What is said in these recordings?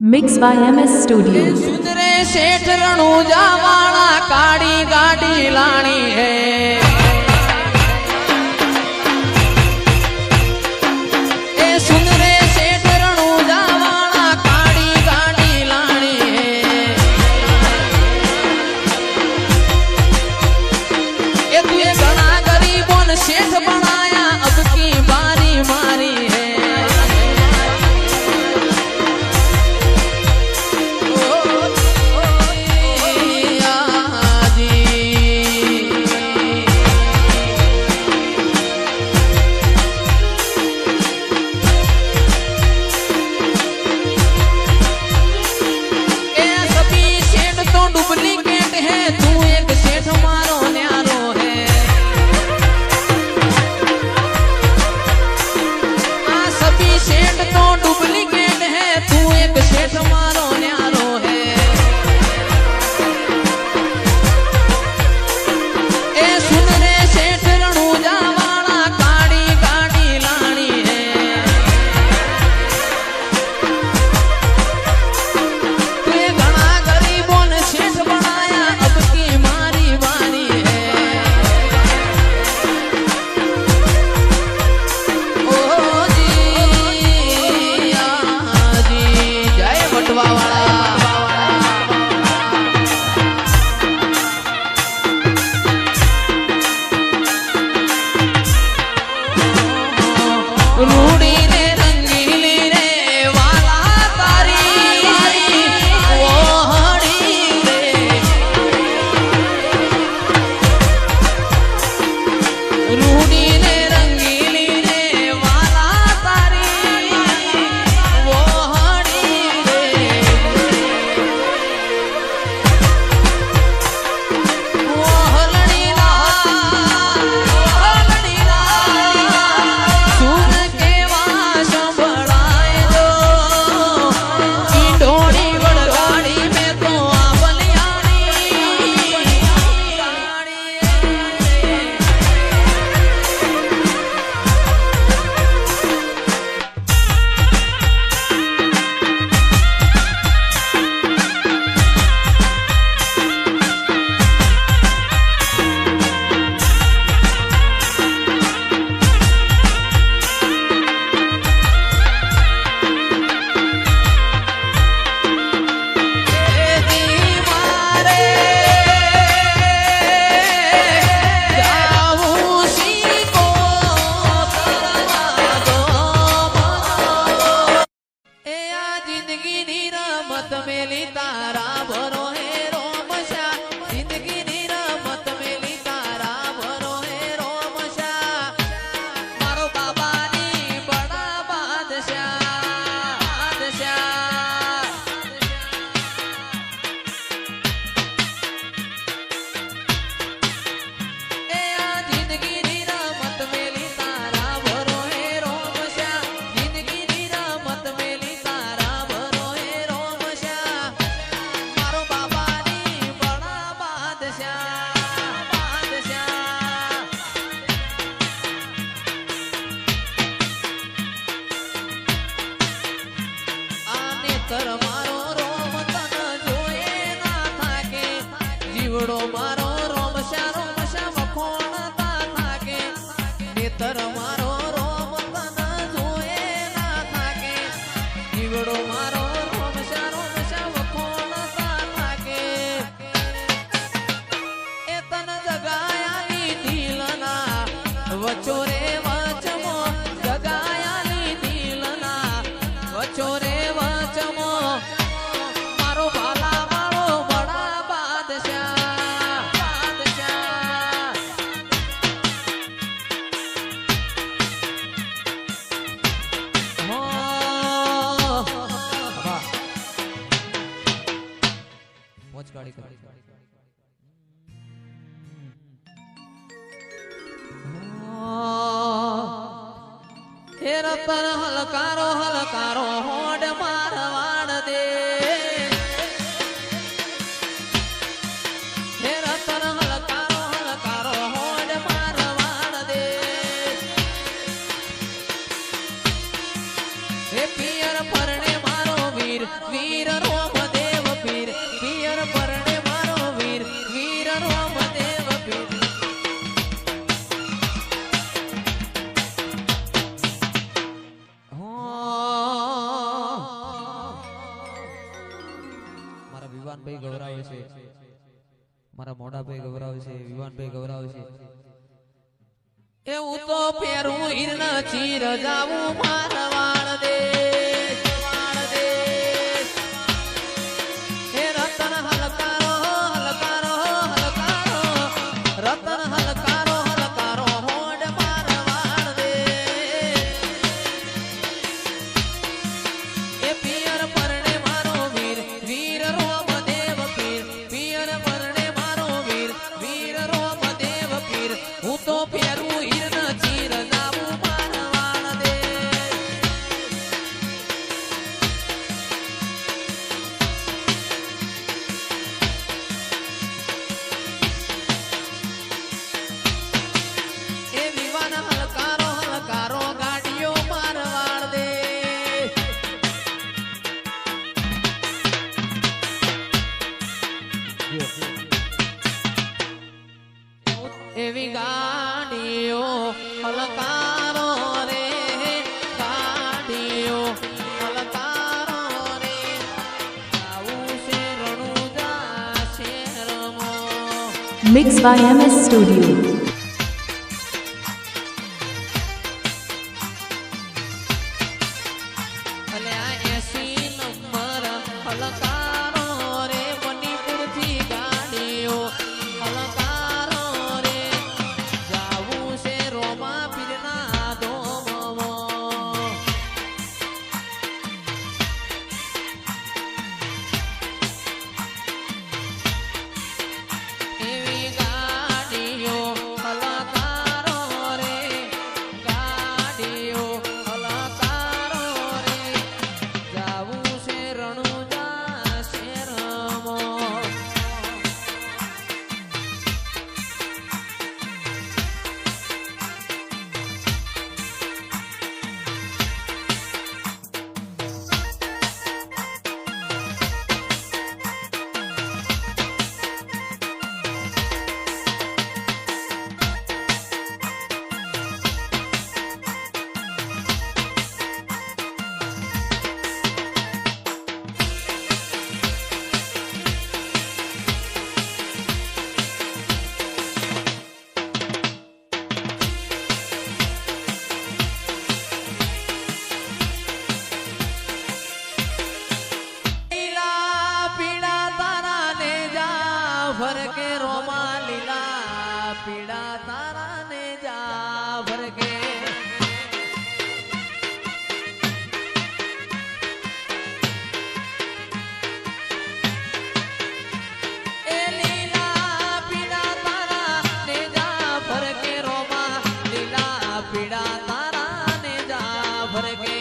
Mixed by MS Studio. सुंदरे सेठ रणूजा वाला काड़ी गाड़ी लानी है ए सुंदरे सेठ रणूजा वाला काड़ी गाड़ी लानी है ए तुझे घना गरीबों ने सेठ बनाया अब की बारी मारी है डुप्लीकेट है तू एक सेठ मारो न्यारो है आ सभी सेठ तो डुप्लीकेट है तू एक सेठ मारो न्यारो है ए सुन रे सेठ रणूजा वाला काड़ी गाड़ी लानी है तू घना गरीबों ने सेठ बनाया अब की मारी बारी है ओ जी जय बटवा वाला रूड़ी रे रंगीली रे वाला तारी वो हड़ी रे रूड़ी रे रंगीली रे वाला तारी वो हड़ी रे वो हलड़ी ला सुन के वास बढ़ाए दो की डोरी बड़गाड़ी में तो आवलियानी मेली तारा भरो है रोमशा जिंदगी नी रमत मेली तारा भरो है रोमशा मारो बाबा नी बड़ा बादशाह ए आ जिंदगी नी रमत मेली तारा भरो है रोमशा जिंदगी नी रमत मेली तारा भरो है रोमशा मारो बाबा नी बड़ा बादशाह आने तर मारो रोम तन जोए ना थाके जीवड़ो मारो रोमशा मखोण ता थाके नेतर मारो रोम तन जोए ना थाके जीवड़ो मारो रोमशा मखोण ता थाके ए तन जगाया नी दिलना वचोरे वचमो जगाया नी दिलना वचोरे वचमो मारो भाला वालो बड़ा बादशाह हो मोच गाड़ी कर हे रतन हलकारो होड़ मारवाड़ दे हे रतन हलकारो होड़ मारवाड़ दे हे पियर फरने मारो वीर वीर વિવાનભાઈ ગૌરાવે છે, મારા મોડાભાઈ ગૌરાવે છે, વિવાનભાઈ ગૌરાવે છે. એવું તો પેરું હિરણ ચીર જાવું મારવાડ દે હે રતન હલકારો હલકારો હલકારો રતન હલકારો હલકારો હોડ મારવાડ દે એ પિયર પરણે મારો વીર વીર રોમદેવ પીર પિયર પરણે મારો વીર વીર રોમદેવ પીર હું તો પેરું હિરણ ચીર જાવું મારવાડ દે એ વિવાન હલકારો હલકારો ગાડીઓ મારવાડ દે એવી ગાડીઓ હલકારો રે ગાડીઓ હલકારો રે આવું છે Ranuja શેરમો Mixed by MS Studio. અલે આ 80 નંબર હલકારો રે મણિપુરથી ગાડીઓ હલકારો રે જાવું છે રોમા પીરના ધોમવો એવી ગાડીઓ હલકારો રે ગાડીઓ હલકારો રે જાવું છે રણુજા શેરમો લીલા પીળા તારા ને જા ભરકે રોમા લીલા પીળા તારા ને જા ભરકે એ લીલા પીળા તારા ને જા ભરકે રોમા લીલા પીળા તારા ને જા ભરકે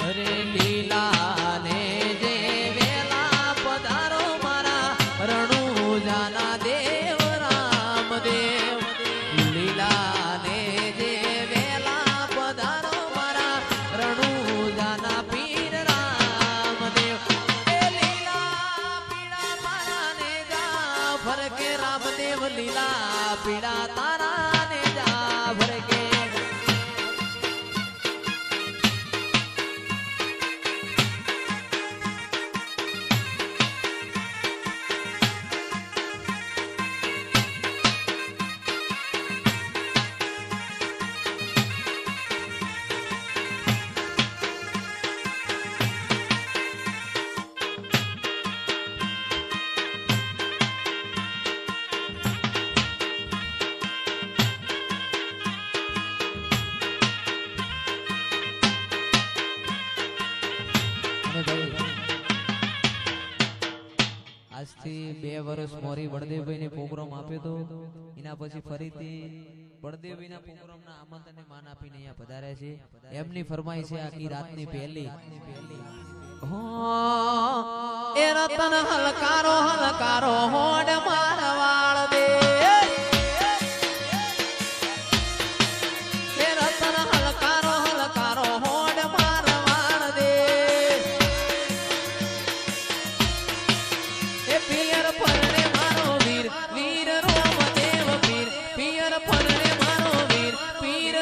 અરે લીલા ને જે વેલા પધારો મારા રણુજાના દેવ રામદેવ લીલા ને જે વેલા પધારો મારા રણુજાના પીર રામદેવ એ લીલા પીળા તારા ને જા ભરકે રામદેવ લીલા પીળા તારા ને જા ભરકે આજથી 2 વર્ષ મોરી બળદેવભાઈ ને પ્રોગ્રામ આપ્યો તો એના પછી ફરીથી બળદેવભાઈના પ્રોગ્રામના આમંત્રણને માન આપીને અહીંયા પધાર્યા છે. એમની ફરમાઈ છે આખી રાતની પહેલી એ રતન હલકારો હલકારો હોડ મારવાડ દે એ રતન હલકારો હલકારો હોડ મારવાડ દે એ પિયર પરણે મારો વીર વીર રોમદેવ પીર પિયર પરણે મારો વીર પીર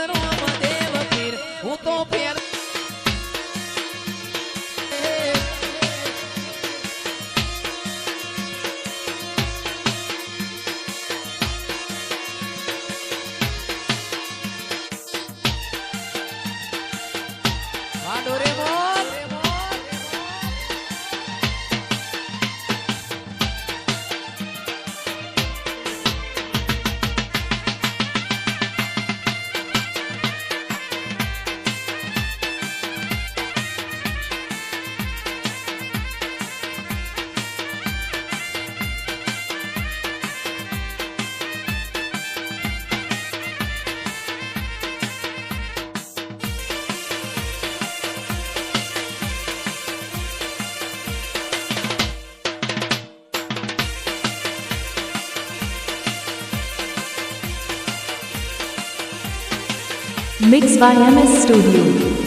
Mixed by MS Studio.